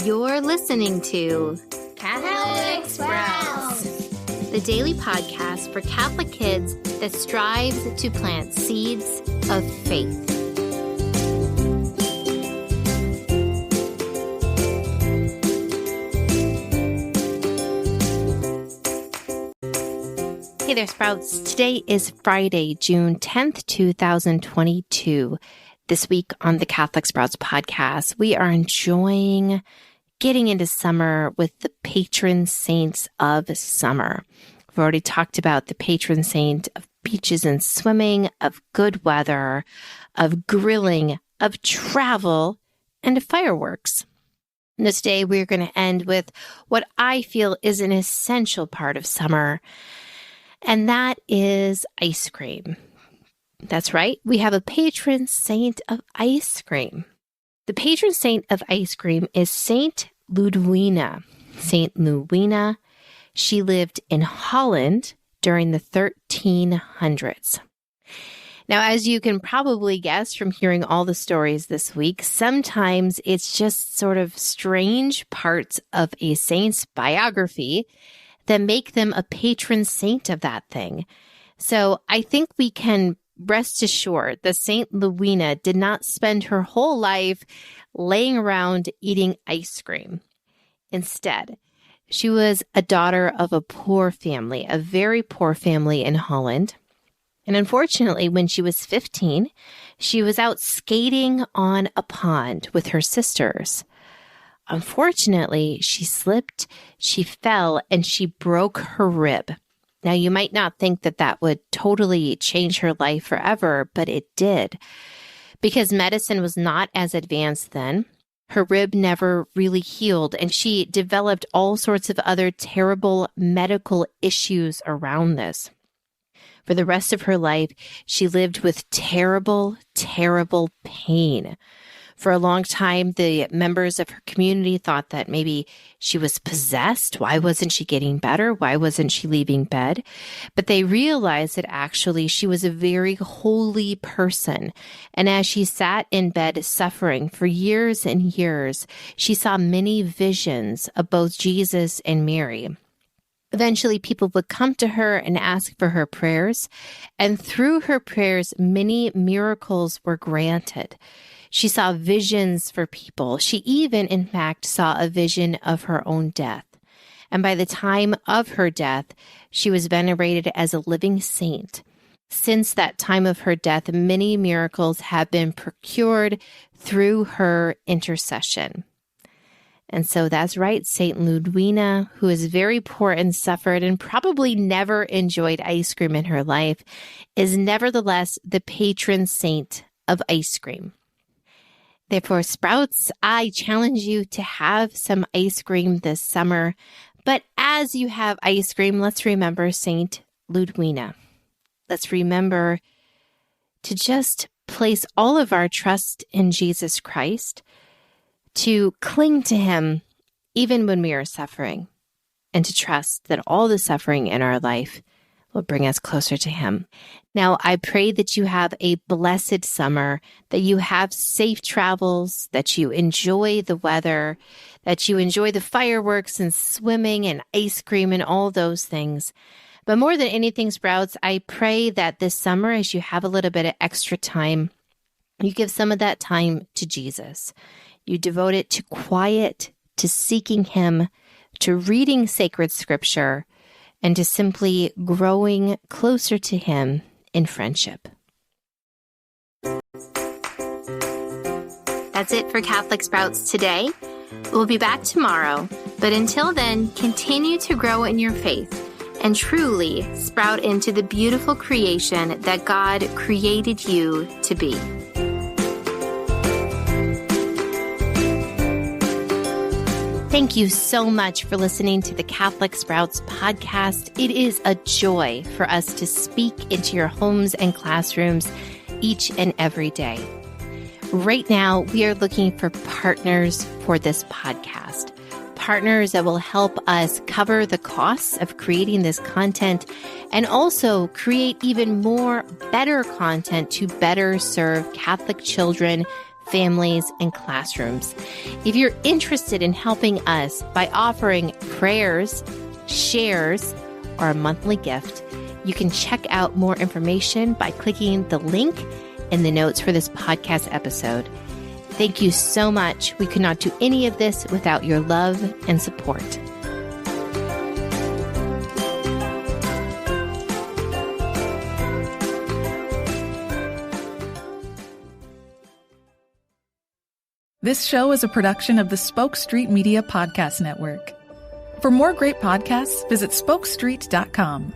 You're listening to Catholic Sprouts, the daily podcast for Catholic kids that strives to plant seeds of faith. Hey there, Sprouts. Today is Friday, June 10th, 2022. This week on the Catholic Sprouts podcast, we are enjoying getting into summer with the patron saints of summer. We've already talked about the patron saint of beaches and swimming, of good weather, of grilling, of travel, and of fireworks. Now today we're going to end with what I feel is an essential part of summer, and that is ice cream. That's right. We have a patron saint of ice cream. The patron saint of ice cream is Saint Ludwina. Saint Ludwina, she lived in Holland during the 1300s. Now, as you can probably guess from hearing all the stories this week, sometimes it's just sort of strange parts of a saint's biography that make them a patron saint of that thing. So I think we can rest assured that Saint Ludwina did not spend her whole life laying around eating ice cream. Instead, she was a daughter of a poor family, a very poor family in Holland. And unfortunately, when she was 15, she was out skating on a pond with her sisters. Unfortunately, she slipped, she fell, and she broke her rib. Now, you might not think that that would totally change her life forever, but it did. Because medicine was not as advanced then, her rib never really healed, and she developed all sorts of other terrible medical issues around this. For the rest of her life, she lived with terrible, terrible pain. For a long time, the members of her community thought that maybe she was possessed. Why wasn't she getting better? Why wasn't she leaving bed? But they realized that actually she was a very holy person. And as she sat in bed suffering for years and years, she saw many visions of both Jesus and Mary. Eventually, people would come to her and ask for her prayers. And through her prayers, many miracles were granted. She saw visions for people. She even, in fact, saw a vision of her own death. And by the time of her death, she was venerated as a living saint. Since that time of her death, many miracles have been procured through her intercession. And so that's right, Saint Ludwina, who is very poor and suffered and probably never enjoyed ice cream in her life, is nevertheless the patron saint of ice cream. Therefore, Sprouts, I challenge you to have some ice cream this summer. But as you have ice cream, let's remember Saint Ludwina. Let's remember to just place all of our trust in Jesus Christ, to cling to him even when we are suffering, and to trust that all the suffering in our life will bring us closer to him. Now, I pray that you have a blessed summer, that you have safe travels, that you enjoy the weather, that you enjoy the fireworks and swimming and ice cream and all those things. But more than anything, Sprouts, I pray that this summer, as you have a little bit of extra time, you give some of that time to Jesus. You devote it to quiet, to seeking him, to reading sacred scripture, and to simply growing closer to him in friendship. That's it for Catholic Sprouts today. We'll be back tomorrow, but until then, continue to grow in your faith and truly sprout into the beautiful creation that God created you to be. Thank you so much for listening to the Catholic Sprouts podcast. It is a joy for us to speak into your homes and classrooms each and every day. Right now, we are looking for partners for this podcast. Partners that will help us cover the costs of creating this content and also create even more better content to better serve Catholic children, families, and classrooms. If you're interested in helping us by offering prayers, shares, or a monthly gift, you can check out more information by clicking the link in the notes for this podcast episode. Thank you so much. We could not do any of this without your love and support. This show is a production of the Spoke Street Media Podcast Network. For more great podcasts, visit spokestreet.com.